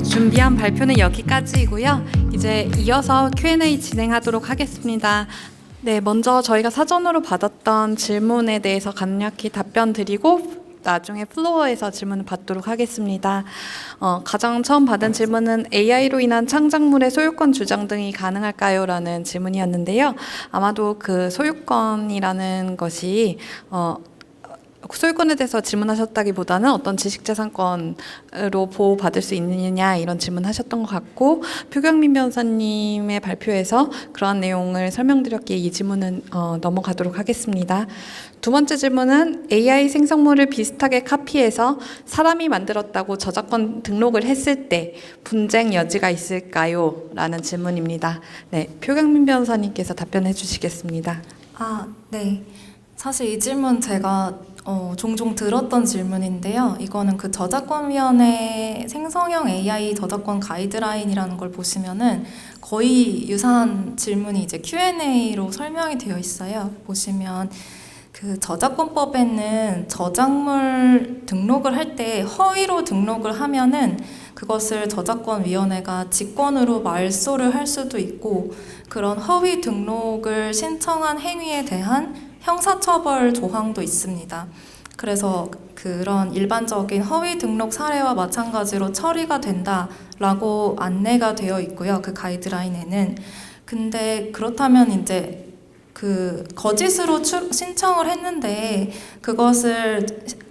준비한 발표는 여기까지이고요. 이제 이어서 Q&A 진행하도록 하겠습니다. 네, 먼저 저희가 사전으로 받았던 질문에 대해서 간략히 답변 드리고 나중에 플로어에서 질문을 받도록 하겠습니다. 가장 처음 받은 질문은 AI로 인한 창작물의 소유권 주장 등이 가능할까요? 라는 질문이었는데요. 아마도 그 소유권이라는 것이 소유권에 대해서 질문하셨다기보다는 어떤 지식재산권으로 보호받을 수 있느냐 이런 질문하셨던 것 같고, 표경민 변호사님의 발표에서 그러한 내용을 설명드렸기에 이 질문은 넘어가도록 하겠습니다. 두 번째 질문은 AI 생성물을 비슷하게 카피해서 사람이 만들었다고 저작권 등록을 했을 때 분쟁 여지가 있을까요? 라는 질문입니다. 네, 표경민 변호사님께서 답변해 주시겠습니다. 네. 사실 이 질문 제가 종종 들었던 질문인데요. 이거는 그 저작권위원회 생성형 AI 저작권 가이드라인이라는 걸 보시면은 거의 유사한 질문이 이제 Q&A로 설명이 되어 있어요. 보시면 그 저작권법에는 저작물 등록을 할 때 허위로 등록을 하면은 그것을 저작권위원회가 직권으로 말소를 할 수도 있고, 그런 허위 등록을 신청한 행위에 대한 형사처벌 조항도 있습니다. 그래서 그런 일반적인 허위 등록 사례와 마찬가지로 처리가 된다라고 안내가 되어 있고요. 그 가이드라인에는. 근데 그렇다면 이제 그 거짓으로 신청을 했는데 그것을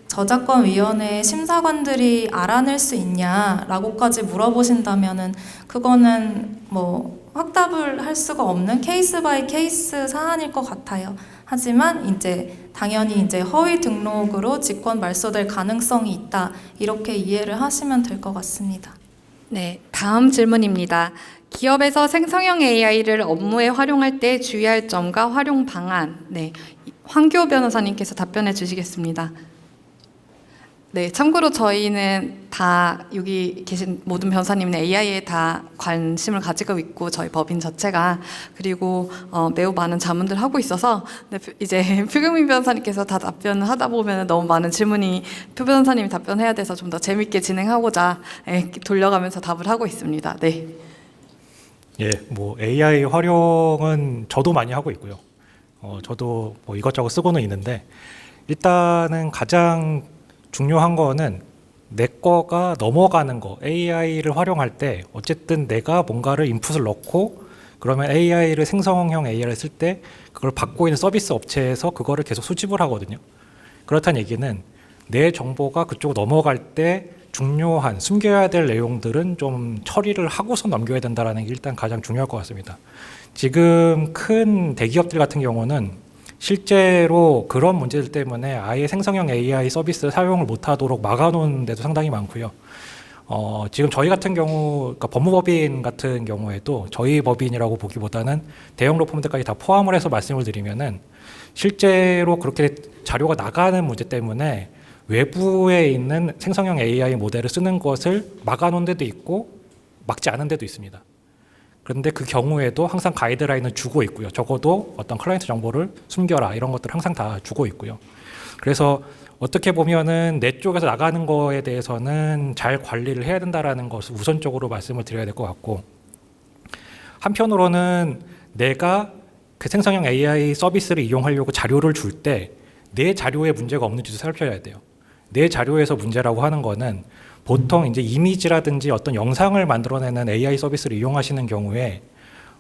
저작권위원회 심사관들이 알아낼 수 있냐라고까지 물어보신다면은 그거는 뭐 확답을 할 수가 없는 케이스 바이 케이스 사안일 것 같아요. 하지만 이제 당연히 이제 허위 등록으로 직권 말소될 가능성이 있다, 이렇게 이해를 하시면 될 것 같습니다. 네, 다음 질문입니다. 기업에서 생성형 AI를 업무에 활용할 때 주의할 점과 활용 방안. 네, 황교 변호사님께서 답변해 주시겠습니다. 네, 참고로 저희는 다 여기 계신 모든 변호사님은 AI에 다 관심을 가지고 있고 저희 법인 자체가, 그리고 매우 많은 자문들 하고 있어서 이제 표경민 변호사님께서 다 답변을 하다 보면 너무 많은 질문이 표 변호사님이 답변해야 돼서 좀 더 재밌게 진행하고자 돌려가면서 답을 하고 있습니다. 네. 예, 뭐 AI 활용은 저도 많이 하고 있고요. 저도 뭐 이것저것 쓰고는 있는데, 일단은 가장 중요한 거는 내 거가 넘어가는 거. AI를 활용할 때 어쨌든 내가 뭔가를 인풋을 넣고 그러면 AI를 생성형 AI를 쓸 때 그걸 받고 있는 서비스 업체에서 그거를 계속 수집을 하거든요. 그렇다는 얘기는 내 정보가 그쪽으로 넘어갈 때 중요한 숨겨야 될 내용들은 좀 처리를 하고서 넘겨야 된다는 게 일단 가장 중요할 것 같습니다. 지금 큰 대기업들 같은 경우는 실제로 그런 문제들 때문에 아예 생성형 AI 서비스 사용을 못하도록 막아놓은 데도 상당히 많고요. 지금 저희 같은 경우, 그러니까 법무법인 같은 경우에도 저희 법인이라고 보기보다는 대형 로펌들까지 다 포함을 해서 말씀을 드리면은 실제로 그렇게 자료가 나가는 문제 때문에 외부에 있는 생성형 AI 모델을 쓰는 것을 막아놓은 데도 있고 막지 않은 데도 있습니다. 그런데 그 경우에도 항상 가이드라인을 주고 있고요. 적어도 어떤 클라이언트 정보를 숨겨라 이런 것들 항상 다 주고 있고요. 그래서 어떻게 보면은 내 쪽에서 나가는 거에 대해서는 잘 관리를 해야 된다라는 것을 우선적으로 말씀을 드려야 될 것 같고, 한편으로는 내가 그 생성형 AI 서비스를 이용하려고 자료를 줄 때 내 자료에 문제가 없는지도 살펴야 돼요. 내 자료에서 문제라고 하는 거는 보통 이제 이미지라든지 어떤 영상을 만들어내는 AI 서비스를 이용하시는 경우에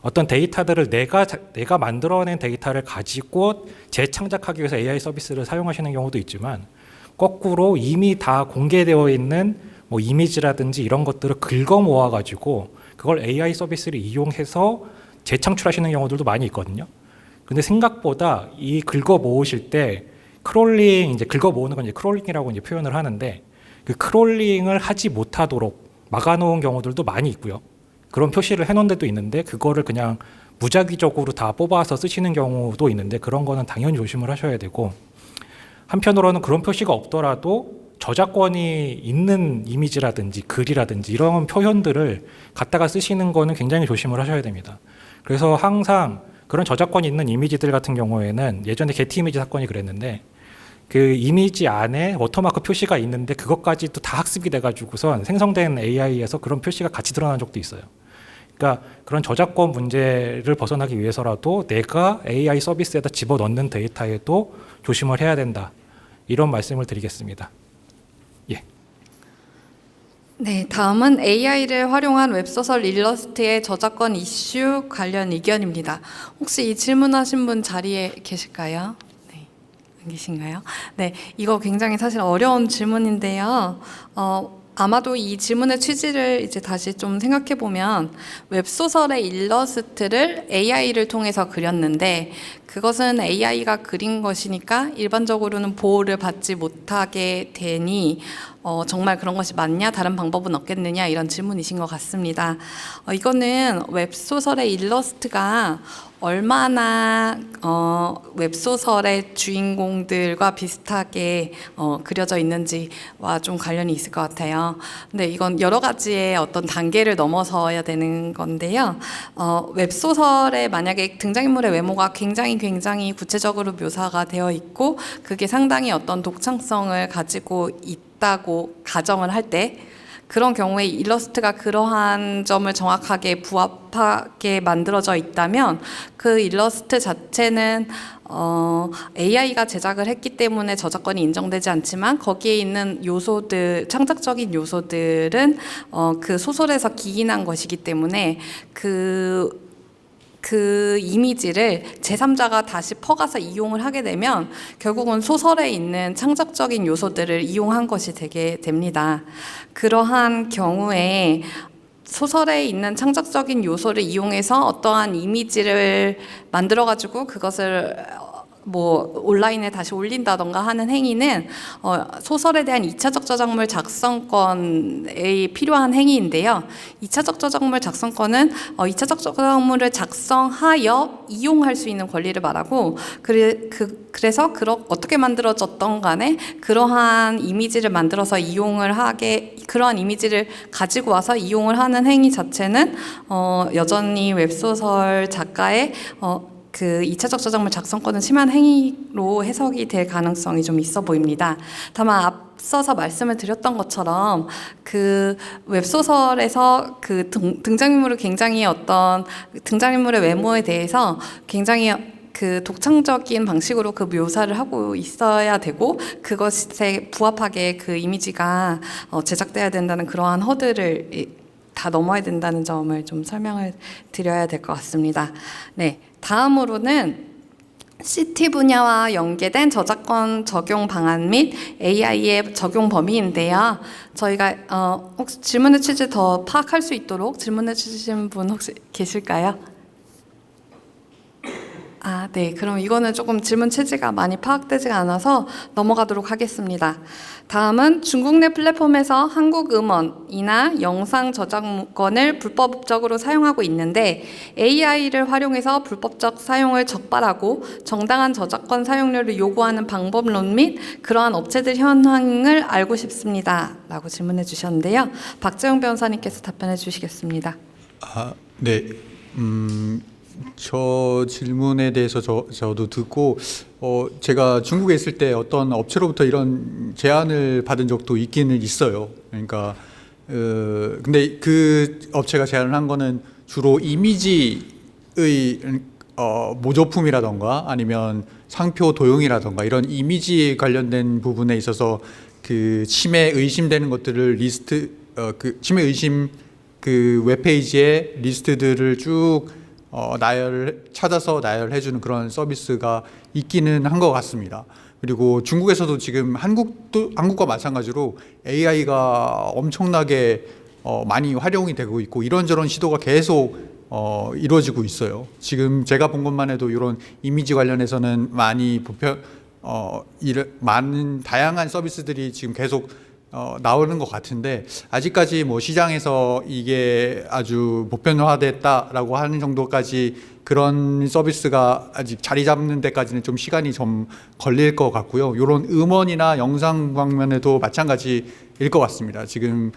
어떤 데이터들을 내가 만들어낸 데이터를 가지고 재창작하기 위해서 AI 서비스를 사용하시는 경우도 있지만, 거꾸로 이미 다 공개되어 있는 뭐 이미지라든지 이런 것들을 긁어 모아가지고 그걸 AI 서비스를 이용해서 재창출하시는 경우들도 많이 있거든요. 근데 생각보다 이 긁어 모으실 때 크롤링, 이제 긁어 모으는 건 이제 크롤링이라고 이제 표현을 하는데, 그 크롤링을 하지 못하도록 막아놓은 경우들도 많이 있고요. 그런 표시를 해놓은 데도 있는데 그거를 그냥 무작위적으로 다 뽑아서 쓰시는 경우도 있는데, 그런 거는 당연히 조심을 하셔야 되고, 한편으로는 그런 표시가 없더라도 저작권이 있는 이미지라든지 글이라든지 이런 표현들을 갖다가 쓰시는 거는 굉장히 조심을 하셔야 됩니다. 그래서 항상 그런 저작권이 있는 이미지들 같은 경우에는 예전에 게티 이미지 사건이 그랬는데, 그 이미지 안에 워터마크 표시가 있는데 그것까지도 다 학습이 돼가지고선 생성된 AI에서 그런 표시가 같이 드러난 적도 있어요. 그러니까 그런 저작권 문제를 벗어나기 위해서라도 내가 AI 서비스에다 집어넣는 데이터에도 조심을 해야 된다. 이런 말씀을 드리겠습니다. 예. 네, 다음은 AI를 활용한 웹소설 일러스트의 저작권 이슈 관련 의견입니다. 혹시 이 질문하신 분 자리에 계실까요? 네, 안 계신가요? 네, 이거 굉장히 사실 어려운 질문인데요. 아마도 이 질문의 취지를 이제 다시 좀 생각해 보면 웹소설의 일러스트를 AI를 통해서 그렸는데 그것은 AI가 그린 것이니까 일반적으로는 보호를 받지 못하게 되니 정말 그런 것이 맞냐? 다른 방법은 없겠느냐? 이런 질문이신 것 같습니다. 이거는 웹소설의 일러스트가 얼마나 웹소설의 주인공들과 비슷하게 그려져 있는지와 좀 관련이 있을 것 같아요. 근데 이건 여러 가지의 어떤 단계를 넘어서야 되는 건데요. 웹소설에 만약에 등장인물의 외모가 굉장히 구체적으로 묘사가 되어 있고 그게 상당히 어떤 독창성을 가지고 있다고 가정을 할 때 그런 경우에 일러스트가 그러한 점을 정확하게 부합하게 만들어져 있다면 그 일러스트 자체는 AI가 제작을 했기 때문에 저작권이 인정되지 않지만 거기에 있는 요소들, 창작적인 요소들은 그 소설에서 기인한 것이기 때문에 그 이미지를 제3자가 다시 퍼가서 이용을 하게 되면 결국은 소설에 있는 창작적인 요소들을 이용한 것이 되게 됩니다. 그러한 경우에 소설에 있는 창작적인 요소를 이용해서 어떠한 이미지를 만들어가지고 그것을 뭐 온라인에 다시 올린다던가 하는 행위는 소설에 대한 2차적 저작물 작성권에 필요한 행위인데요. 2차적 저작물 작성권은 2차적 저작물을 작성하여 이용할 수 있는 권리를 말하고 그래서 어떻게 만들어졌던 간에 그러한 이미지를 만들어서 이용을 하게 그러한 이미지를 가지고 와서 이용을 하는 행위 자체는 여전히 웹소설 작가의 그 2차적 저작물 작성권은 심한 행위로 해석이 될 가능성이 좀 있어 보입니다. 다만 앞서서 말씀을 드렸던 것처럼 그 웹소설에서 그 등장인물을 굉장히 등장인물의 외모에 대해서 굉장히 그 독창적인 방식으로 그 묘사를 하고 있어야 되고 그것에 부합하게 그 이미지가 제작돼야 된다는 그러한 허들을 다 넘어야 된다는 점을 좀 설명을 드려야 될 것 같습니다. 네, 다음으로는 CT 분야와 연계된 저작권 적용 방안 및 AI의 적용 범위인데요. 저희가 혹시 질문의 취지 더 파악할 수 있도록 질문해 주신 분 혹시 계실까요? 네. 그럼 이거는 조금 질문 취지가 많이 파악되지가 않아서 넘어가도록 하겠습니다. 다음은 중국 내 플랫폼에서 한국 음원이나 영상 저작권을 불법적으로 사용하고 있는데 AI를 활용해서 불법적 사용을 적발하고 정당한 저작권 사용료를 요구하는 방법론 및 그러한 업체들 현황을 알고 싶습니다. 라고 질문해 주셨는데요. 박재용 변호사님께서 답변해 주시겠습니다. 네. 저 질문에 대해서 저도 듣고 제가 중국에 있을 때 어떤 업체로부터 이런 제안을 받은 적도 있기는 있어요. 그러니까 근데 그 업체가 제안을 한 거는 주로 이미지의 모조품이라던가 아니면 상표 도용이라던가 이런 이미지에 관련된 부분에 있어서 그 침해 의심되는 것들을 그 침해 의심 그 웹페이지에 리스트들을 쭉 찾아서 나열해주는 그런 서비스가 있기는 한 것 같습니다. 그리고 중국에서도 지금 한국과 마찬가지로 AI가 엄청나게 많이 활용이 되고 있고 이런저런 시도가 계속 이루어지고 있어요. 지금 제가 본 것만 해도 이런 이미지 관련해서는 많은 다양한 서비스들이 지금 계속 나오는 것 같은데 아직까지 뭐 시장에서 이게 아주 보편화됐다라고 하는 정도까지 그런 서비스가 아직 자리 잡는 데까지는 좀 시간이 좀 걸릴 것 같고요. 이런 음원이나 영상 방면에도 마찬가지 것 같습니다. 지금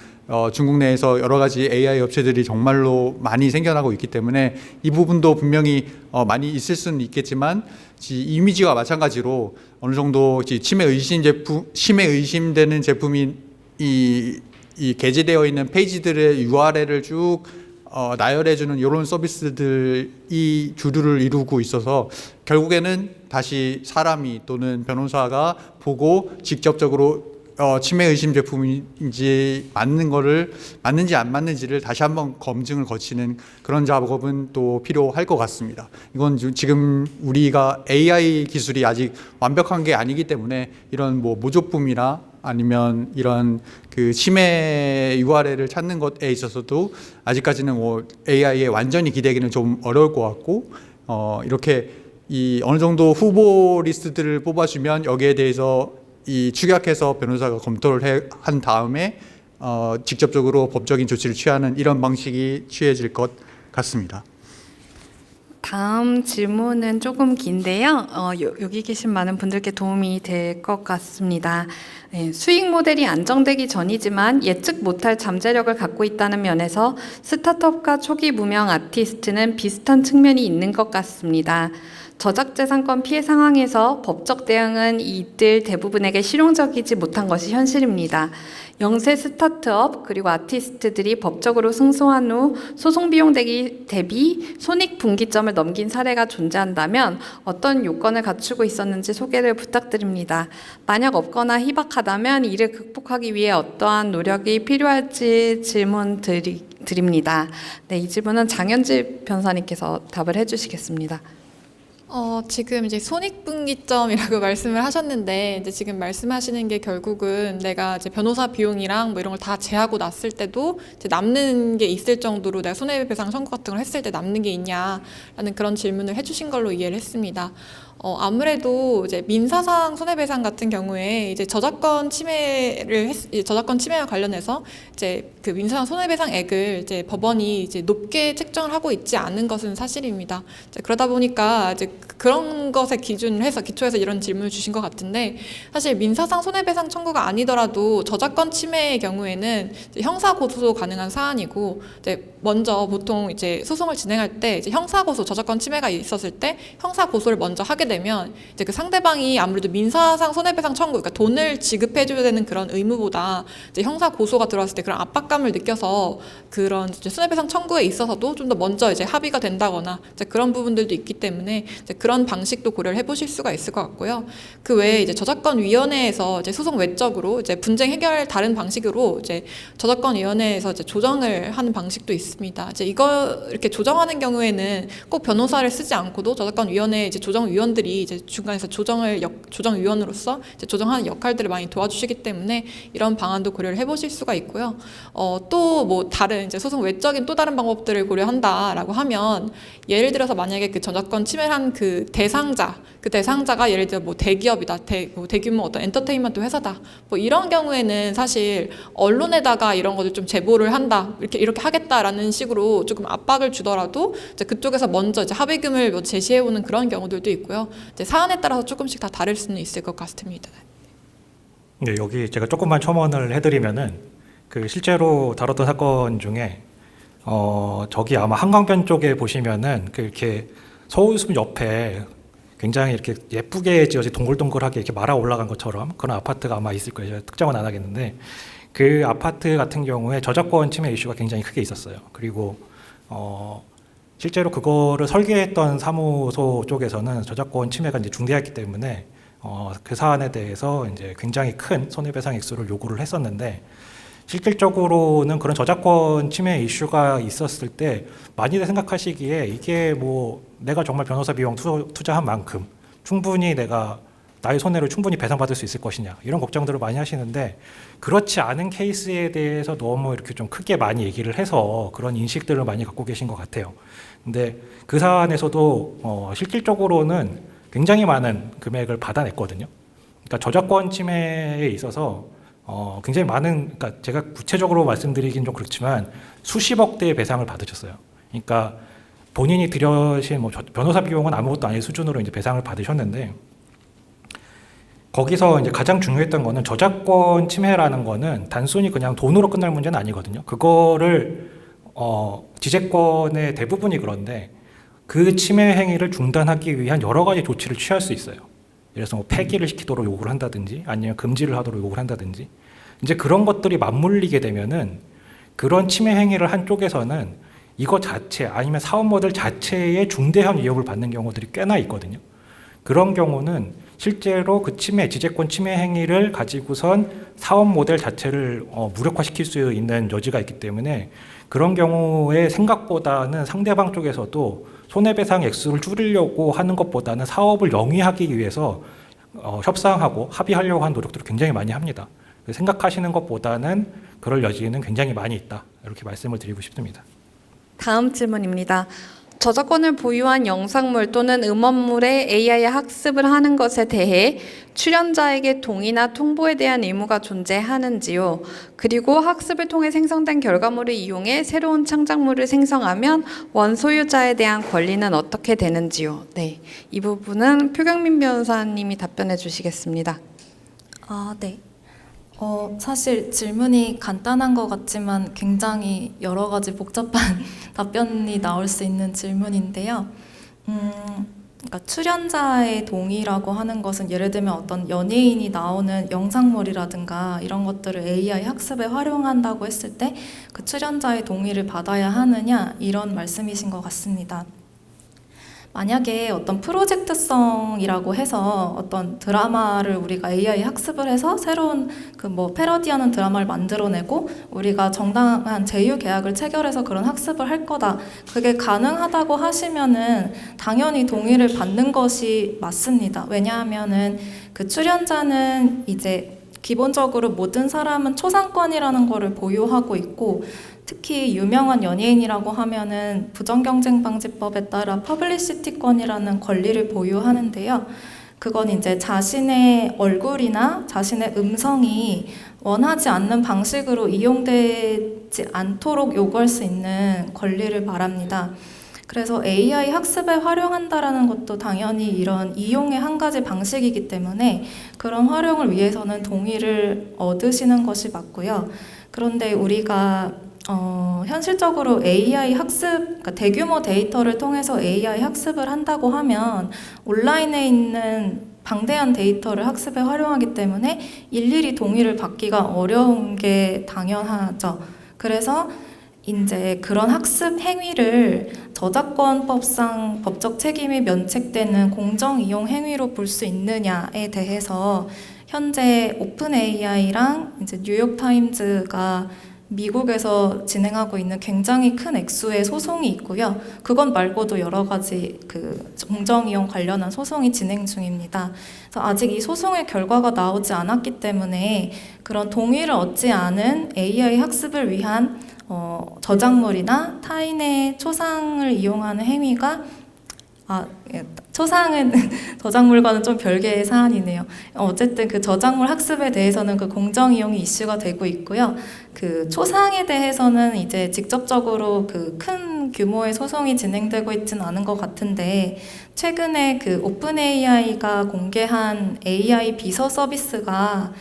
중국 내에서 여러 가지 AI 업체들이 정말로 많이 생겨나고 있기 때문에 이 부분도 분명히 많이 있을 수는 있겠지만 이미지와 마찬가지로 어느 정도 침해 의심되는 제품이 이 게재되어 있는 페이지들의 URL을 쭉 나열해주는 이런 서비스들이 주류를 이루고 있어서 결국에는 다시 사람이 또는 변호사가 보고 직접적으로 침해 의심 제품인지 맞는지 안 맞는지를 다시 한번 검증을 거치는 그런 작업은 또 필요할 것 같습니다. 이건 지금 우리가 AI 기술이 아직 완벽한 게 아니기 때문에 이런 뭐 모조품이나 아니면 이런 그 침해 URL을 찾는 것에 있어서도 아직까지는 뭐 AI에 완전히 기대기는 좀 어려울 것 같고 이렇게 이 어느 정도 후보 리스트들을 뽑아주면 여기에 대해서 이 축약해서 변호사가 검토를 한 다음에 직접적으로 법적인 조치를 취하는 이런 방식이 취해질 것 같습니다. 다음 질문은 조금 긴데요. 여기 계신 많은 분들께 도움이 될 것 같습니다. 네, 수익 모델이 안정되기 전이지만 예측 못할 잠재력을 갖고 있다는 면에서 스타트업과 초기 무명 아티스트는 비슷한 측면이 있는 것 같습니다. 저작재산권 피해 상황에서 법적 대응은 이들 대부분에게 실용적이지 못한 것이 현실입니다. 영세 스타트업 그리고 아티스트들이 법적으로 승소한 후 소송 비용 대비 손익분기점을 넘긴 사례가 존재한다면 어떤 요건을 갖추고 있었는지 소개를 부탁드립니다. 만약 없거나 희박하다면 이를 극복하기 위해 어떠한 노력이 필요할지 질문 드립니다. 네, 이 질문은 장현지 변호사님께서 답을 해주시겠습니다. 지금 이제 손익분기점이라고 말씀을 하셨는데, 이제 지금 말씀하시는 게 결국은 내가 이제 변호사 비용이랑 뭐 이런 걸 다 제하고 났을 때도 이제 남는 게 있을 정도로 내가 손해배상 청구 같은 걸 했을 때 남는 게 있냐라는 그런 질문을 해주신 걸로 이해를 했습니다. 아무래도 이제 민사상 손해배상 같은 경우에 이제 저작권 침해와 관련해서 이제 그 민사상 손해배상액을 이제 법원이 이제 높게 책정을 하고 있지 않은 것은 사실입니다. 이제 그러다 보니까 이제 그런 것에 기초해서 이런 질문을 주신 것 같은데, 사실 민사상 손해배상 청구가 아니더라도 저작권 침해의 경우에는 이제 형사 고소 가능한 사안이고, 이제 먼저 보통 이제 소송을 진행할 때 이제 형사 고소 저작권 침해가 있었을 때 형사 고소를 먼저 하게 되면 이제 그 상대방이 아무래도 민사상 손해배상 청구, 그러니까 돈을 지급해줘야 되는 그런 의무보다 이제 형사 고소가 들어왔을 때 그런 압박감을 느껴서 그런 이제 손해배상 청구에 있어서도 좀 더 먼저 이제 합의가 된다거나 이제 그런 부분들도 있기 때문에 이제 그런 방식도 고려를 해보실 수가 있을 것 같고요. 그 외에 이제 저작권위원회에서 이제 소송 외적으로 이제 분쟁 해결 다른 방식으로 이제 저작권위원회에서 이제 조정을 하는 방식도 있습니다. 이제 이거 이렇게 조정하는 경우에는 꼭 변호사를 쓰지 않고도 저작권위원회 이제 조정위원들이 이제 중간에서 조정위원으로서 이제 조정하는 역할들을 많이 도와주시기 때문에 이런 방안도 고려를 해보실 수가 있고요. 또 뭐 다른 이제 소송 외적인 또 다른 방법들을 고려한다라고 하면, 예를 들어서 만약에 그 저작권 침해한 그 대상자가 예를 들어 뭐 대기업이다, 대규모 어떤 엔터테인먼트 회사다, 뭐 이런 경우에는 사실 언론에다가 이런 것을 좀 제보를 한다, 이렇게 하겠다라는 식으로 조금 압박을 주더라도 이제 그쪽에서 먼저 이제 합의금을 뭐 제시해오는 그런 경우들도 있고요. 이제 사안에 따라서 조금씩 다 다를 수는 있을 것 같습니다. 네, 여기 제가 조금만 첨언을 해드리면은 그 실제로 다뤘던 사건 중에 저기 아마 한강변 쪽에 보시면은 그 이렇게 서울숲 옆에 굉장히 이렇게 예쁘게 지어진 동글동글하게 이렇게 말아 올라간 것처럼 그런 아파트가 아마 있을 거예요. 제가 특정은 안 하겠는데, 그 아파트 같은 경우에 저작권 침해 이슈가 굉장히 크게 있었어요. 그리고 실제로 그거를 설계했던 사무소 쪽에서는 저작권 침해가 이제 중대했기 때문에 그 사안에 대해서 이제 굉장히 큰 손해배상 액수를 요구를 했었는데, 실질적으로는 그런 저작권 침해 이슈가 있었을 때 많이들 생각하시기에 이게 뭐 내가 정말 변호사 비용 투자한 만큼 충분히 내가 나의 손해를 충분히 배상받을 수 있을 것이냐, 이런 걱정들을 많이 하시는데, 그렇지 않은 케이스에 대해서 너무 이렇게 좀 크게 많이 얘기를 해서 그런 인식들을 많이 갖고 계신 것 같아요. 근데 그 사안에서도 실질적으로는 굉장히 많은 금액을 받아냈거든요. 그러니까 저작권 침해에 있어서 굉장히 많은, 그러니까 제가 구체적으로 말씀드리긴 좀 그렇지만 수십억 대의 배상을 받으셨어요. 그러니까 본인이 들여신 뭐 변호사 비용은 아무것도 아닌 수준으로 이제 배상을 받으셨는데, 거기서 이제 가장 중요했던 거는 저작권 침해라는 거는 단순히 그냥 돈으로 끝날 문제는 아니거든요. 그거를 지재권의 대부분이 그런데 그 침해 행위를 중단하기 위한 여러 가지 조치를 취할 수 있어요. 예를 들어서 뭐 폐기를 시키도록 요구를 한다든지 아니면 금지를 하도록 요구를 한다든지 이제 그런 것들이 맞물리게 되면은 그런 침해 행위를 한 쪽에서는 이거 자체 아니면 사업 모델 자체에 중대한 위협을 받는 경우들이 꽤나 있거든요. 그런 경우는 실제로 그 지재권 침해 행위를 가지고선 사업 모델 자체를 무력화시킬 수 있는 여지가 있기 때문에 그런 경우에 생각보다는 상대방 쪽에서도 손해배상 액수를 줄이려고 하는 것보다는 사업을 영위하기 위해서 협상하고 합의하려고 하는 노력들을 굉장히 많이 합니다. 생각하시는 것보다는 그럴 여지는 굉장히 많이 있다. 이렇게 말씀을 드리고 싶습니다. 다음 질문입니다. 저작권을 보유한 영상물 또는 음원물의 AI 학습을 하는 것에 대해 출연자에게 동의나 통보에 대한 의무가 존재하는지요? 그리고 학습을 통해 생성된 결과물을 이용해 새로운 창작물을 생성하면 원소유자에 대한 권리는 어떻게 되는지요? 네, 이 부분은 표경민 변호사님이 답변해 주시겠습니다. 네. 사실 질문이 간단한 것 같지만 굉장히 여러 가지 복잡한 답변이 나올 수 있는 질문인데요. 그러니까 출연자의 동의라고 하는 것은 예를 들면 어떤 연예인이 나오는 영상물이라든가 이런 것들을 AI 학습에 활용한다고 했을 때 그 출연자의 동의를 받아야 하느냐 이런 말씀이신 것 같습니다. 만약에 어떤 프로젝트성이라고 해서 어떤 드라마를 우리가 AI 학습을 해서 새로운 그 뭐 패러디하는 드라마를 만들어내고 우리가 정당한 제휴 계약을 체결해서 그런 학습을 할 거다. 그게 가능하다고 하시면은 당연히 동의를 받는 것이 맞습니다. 왜냐하면은 그 출연자는 이제 기본적으로 모든 사람은 초상권이라는 거를 보유하고 있고 특히 유명한 연예인이라고 하면은 부정경쟁방지법에 따라 퍼블리시티권이라는 권리를 보유하는데요. 그건 이제 자신의 얼굴이나 자신의 음성이 원하지 않는 방식으로 이용되지 않도록 요구할 수 있는 권리를 말합니다. 그래서 AI 학습에 활용한다라는 것도 당연히 이런 이용의 한 가지 방식이기 때문에 그런 활용을 위해서는 동의를 얻으시는 것이 맞고요. 그런데 우리가 현실적으로 AI 학습, 그러니까 대규모 데이터를 통해서 AI 학습을 한다고 하면 온라인에 있는 방대한 데이터를 학습에 활용하기 때문에 일일이 동의를 받기가 어려운 게 당연하죠. 그래서 이제 그런 학습 행위를 저작권법상 법적 책임이 면책되는 공정이용 행위로 볼 수 있느냐에 대해서 현재 오픈 AI랑 이제 뉴욕타임즈가 미국에서 진행하고 있는 굉장히 큰 액수의 소송이 있고요. 그건 말고도 여러 가지 그 공정이용 관련한 소송이 진행 중입니다. 그래서 아직 이 소송의 결과가 나오지 않았기 때문에 그런 동의를 얻지 않은 AI 학습을 위한 저작물이나 타인의 초상을 이용하는 행위가 초상은 저작물과는 좀 별개의 사안이네요. 어쨌든 그 저작물 학습에 대해서는 그 공정이용이 이슈가 되고 있고요. 그 초상에 대해서는 이제 직접적으로 그 큰 규모의 소송이 진행되고 있지는 않은 것 같은데 최근에 그 오픈 AI가 공개한 AI 비서 서비스가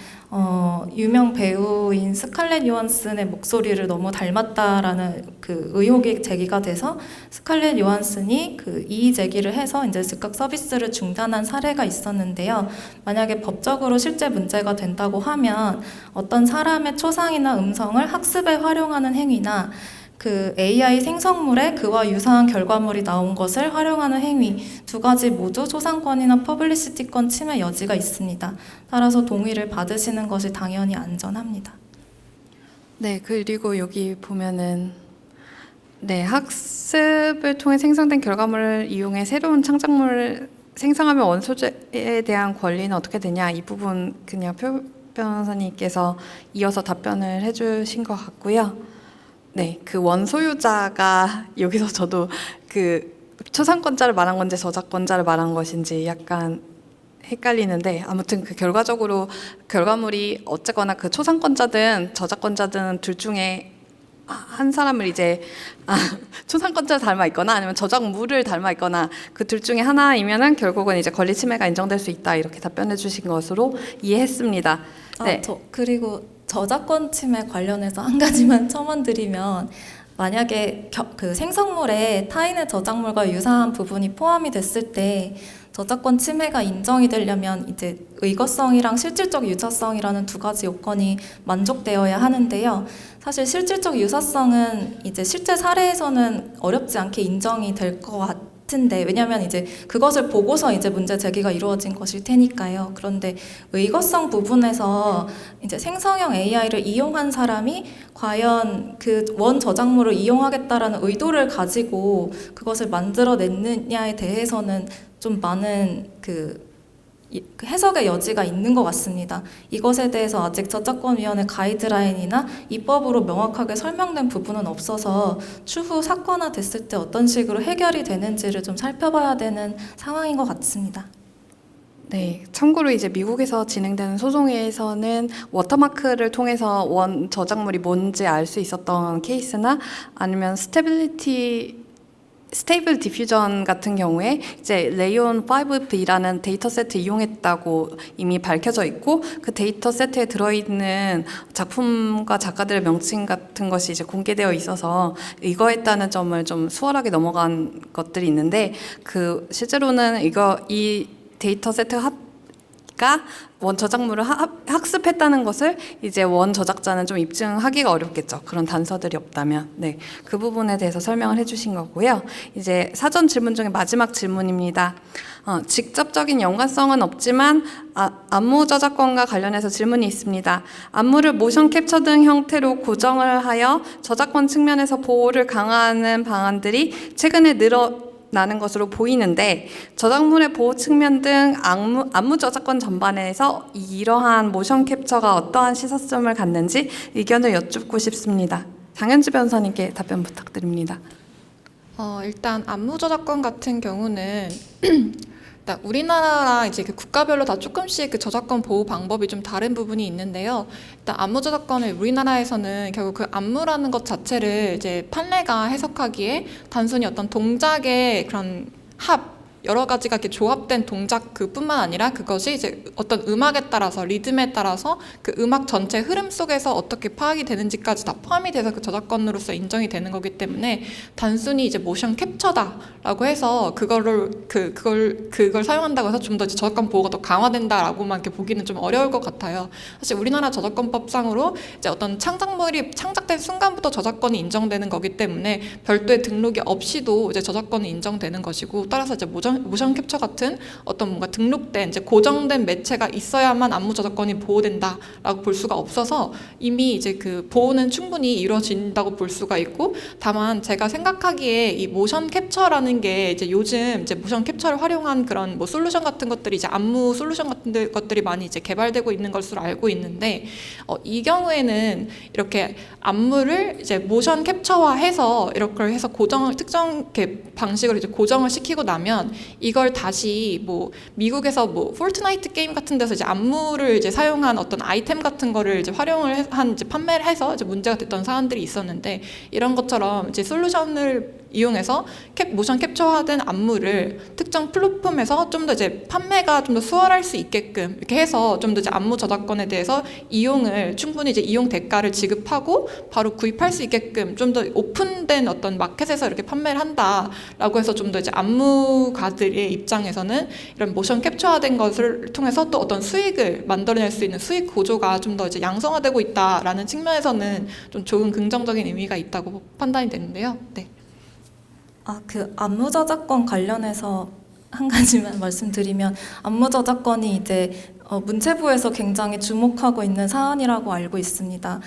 유명 배우인 스칼렛 요한슨의 목소리를 너무 닮았다라는 그 의혹이 제기가 돼서 스칼렛 요한슨이 그 이의 제기를 해서 이제 즉각 서비스를 중단한 사례가 있었는데요. 만약에 법적으로 실제 문제가 된다고 하면 어떤 사람의 초상이나 음성을 학습에 활용하는 행위나 그 AI 생성물에 그와 유사한 결과물이 나온 것을 활용하는 행위 두 가지 모두 초상권이나 퍼블리시티권 침해 여지가 있습니다. 따라서 동의를 받으시는 것이 당연히 안전합니다. 네, 그리고 여기 보면은 네, 학습을 통해 생성된 결과물을 이용해 새로운 창작물을 생성하면 원소유자에 대한 권리는 어떻게 되냐 이 부분 그냥 표 변호사님께서 이어서 답변을 해주신 것 같고요. 네, 그 원소유자가 여기서 저도 그 초상권자를 말한 건지 저작권자를 말한 것인지 약간 헷갈리는데 아무튼 그 결과적으로 결과물이 어쨌거나 그 초상권자든 저작권자든 둘 중에 한 사람을 이제 초상권자를 닮아 있거나 아니면 저작물을 닮아 있거나 그 둘 중에 하나이면은 결국은 이제 권리 침해가 인정될 수 있다 이렇게 답변해 주신 것으로 이해했습니다. 네. 그리고 저작권 침해 관련해서 한 가지만 첨언드리면 만약에 그 생성물에 타인의 저작물과 유사한 부분이 포함이 됐을 때 저작권 침해가 인정이 되려면 이제 의거성이랑 실질적 유사성이라는 두 가지 요건이 만족되어야 하는데요. 사실 실질적 유사성은 이제 실제 사례에서는 어렵지 않게 인정이 될 것 같은데, 왜냐하면 이제 그것을 보고서 이제 문제 제기가 이루어진 것일 테니까요. 그런데 의거성 부분에서 이제 생성형 AI를 이용한 사람이 과연 그 원 저작물을 이용하겠다라는 의도를 가지고 그것을 만들어냈느냐에 대해서는 좀 많은 그 해석의 여지가 있는 것 같습니다. 이것에 대해서 아직 저작권위원회 가이드라인이나 입법으로 명확하게 설명된 부분은 없어서 추후 사건화 됐을 때 어떤 식으로 해결이 되는지를 좀 살펴봐야 되는 상황인 것 같습니다. 네, 참고로 이제 미국에서 진행되는 소송에서는 워터마크를 통해서 원 저작물이 뭔지 알 수 있었던 케이스나 아니면 스테이블 디퓨전 같은 경우에 이제 레이온 5B라는 데이터 세트 이용했다고 이미 밝혀져 있고 그 데이터 세트에 들어있는 작품과 작가들의 명칭 같은 것이 이제 공개되어 있어서 의거했다는 점을 좀 수월하게 넘어간 것들이 있는데 그 실제로는 이 데이터 세트가 원 저작물을 학습했다는 것을 이제 원 저작자는 좀 입증하기가 어렵겠죠. 그런 단서들이 없다면. 네, 그 부분에 대해서 설명을 해주신 거고요. 이제 사전 질문 중에 마지막 질문입니다. 직접적인 연관성은 없지만 안무 저작권과 관련해서 질문이 있습니다. 안무를 모션 캡처 등 형태로 고정을 하여 저작권 측면에서 보호를 강화하는 방안들이 최근에 나는 것으로 보이는데 저작물의 보호 측면 등 안무 저작권 전반에서 이러한 모션 캡처가 어떠한 시사점을 갖는지 의견을 여쭙고 싶습니다. 장현지 변호사님께 답변 부탁드립니다. 일단 안무 저작권 같은 경우는 일단 우리나라랑 이제 그 국가별로 다 조금씩 그 저작권 보호 방법이 좀 다른 부분이 있는데요. 일단 안무 저작권을 우리나라에서는 결국 그 안무라는 것 자체를 이제 판례가 해석하기에 단순히 어떤 동작의 그런 여러 가지가 이렇게 조합된 동작 그뿐만 아니라 그것이 이제 어떤 음악에 따라서 리듬에 따라서 그 음악 전체 흐름 속에서 어떻게 파악이 되는지까지 다 포함이 돼서 그 저작권으로서 인정이 되는 거기 때문에 단순히 이제 모션 캡처다라고 해서 그걸 사용한다고 해서 좀 더 저작권 보호가 더 강화된다라고만 이렇게 보기는 좀 어려울 것 같아요. 사실 우리나라 저작권법상으로 이제 어떤 창작물이 창작된 순간부터 저작권이 인정되는 거기 때문에 별도의 등록이 없이도 이제 저작권이 인정되는 것이고 따라서 이제 모션 캡처 같은 어떤 뭔가 등록된 이제 고정된 매체가 있어야만 안무 저작권이 보호된다라고 볼 수가 없어서 이미 이제 그 보호는 충분히 이루어진다고 볼 수가 있고 다만 제가 생각하기에 이 모션 캡처라는 게 이제 요즘 이제 모션 캡처를 활용한 그런 뭐 솔루션 같은 것들이 이제 안무 솔루션 같은 것들이 많이 이제 개발되고 있는 것으로 알고 있는데 이 경우에는 이렇게 안무를 이제 모션 캡처화해서 이렇게 해서 특정 이렇게 방식으로 이제 고정을 시키고 나면 이걸 다시 뭐 미국에서 뭐 포트나이트 게임 같은 데서 이제 안무를 이제 사용한 어떤 아이템 같은 거를 이제 활용을 이제 판매를 해서 이제 문제가 됐던 사안들이 있었는데 이런 것처럼 이제 솔루션을 이용해서 모션 캡처화된 안무를 특정 플랫폼에서 좀 더 이제 판매가 좀 더 수월할 수 있게끔 이렇게 해서 좀 더 이제 안무 저작권에 대해서 이용을 충분히 이제 이용 대가를 지급하고 바로 구입할 수 있게끔 좀 더 오픈된 어떤 마켓에서 이렇게 판매를 한다라고 해서 좀 더 이제 안무가들의 입장에서는 이런 모션 캡처화된 것을 통해서 또 어떤 수익을 만들어낼 수 있는 수익 구조가 좀 더 이제 양성화되고 있다라는 측면에서는 좀 좋은 긍정적인 의미가 있다고 판단이 되는데요. 네. 그 안무 저작권 관련해서 한 가지만 말씀드리면 안무 저작권이 이제 문체부에서 굉장히 주목하고 있는 사안이라고 알고 있습니다.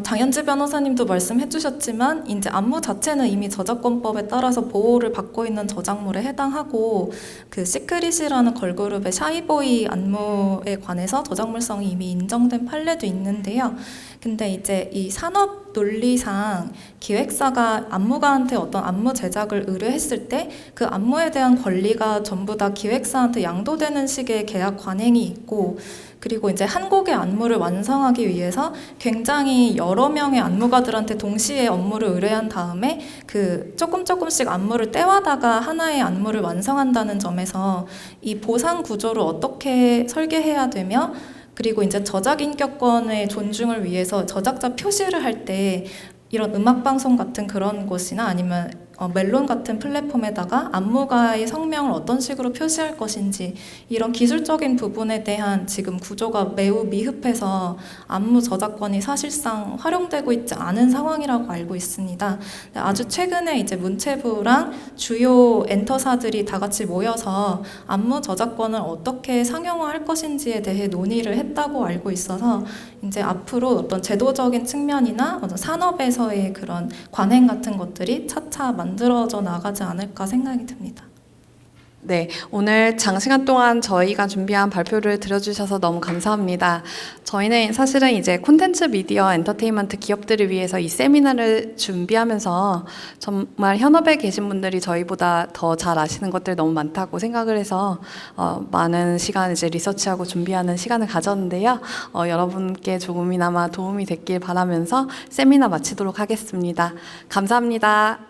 장현지 변호사님도 말씀해 주셨지만 이제 안무 자체는 이미 저작권법에 따라서 보호를 받고 있는 저작물에 해당하고 그 시크릿이라는 걸그룹의 샤이보이 안무에 관해서 저작물성이 이미 인정된 판례도 있는데요. 근데 이제 이 산업 논리상 기획사가 안무가한테 어떤 안무 제작을 의뢰했을 때 그 안무에 대한 권리가 전부 다 기획사한테 양도되는 식의 계약 관행이 있고 그리고 이제 한 곡의 안무를 완성하기 위해서 굉장히 여러 명의 안무가들한테 동시에 업무를 의뢰한 다음에 그 조금씩 안무를 떼와다가 하나의 안무를 완성한다는 점에서 이 보상 구조를 어떻게 설계해야 되며 그리고 이제 저작 인격권의 존중을 위해서 저작자 표시를 할 때 이런 음악방송 같은 그런 곳이나 아니면 멜론 같은 플랫폼에다가 안무가의 성명을 어떤 식으로 표시할 것인지 이런 기술적인 부분에 대한 지금 구조가 매우 미흡해서 안무 저작권이 사실상 활용되고 있지 않은 상황이라고 알고 있습니다. 아주 최근에 이제 문체부랑 주요 엔터사들이 다 같이 모여서 안무 저작권을 어떻게 상용화할 것인지에 대해 논의를 했다고 알고 있어서 이제 앞으로 어떤 제도적인 측면이나 어떤 산업에서의 그런 관행 같은 것들이 차차 만들어져 나가지 않을까 생각이 듭니다. 네, 오늘 장시간 동안 저희가 준비한 발표를 들어주셔서 너무 감사합니다. 저희는 사실은 이제 콘텐츠 미디어 엔터테인먼트 기업들을 위해서 이 세미나를 준비하면서 정말 현업에 계신 분들이 저희보다 더 잘 아시는 것들 너무 많다고 생각을 해서 많은 시간 이제 리서치하고 준비하는 시간을 가졌는데요. 여러분께 조금이나마 도움이 됐길 바라면서 세미나 마치도록 하겠습니다. 감사합니다.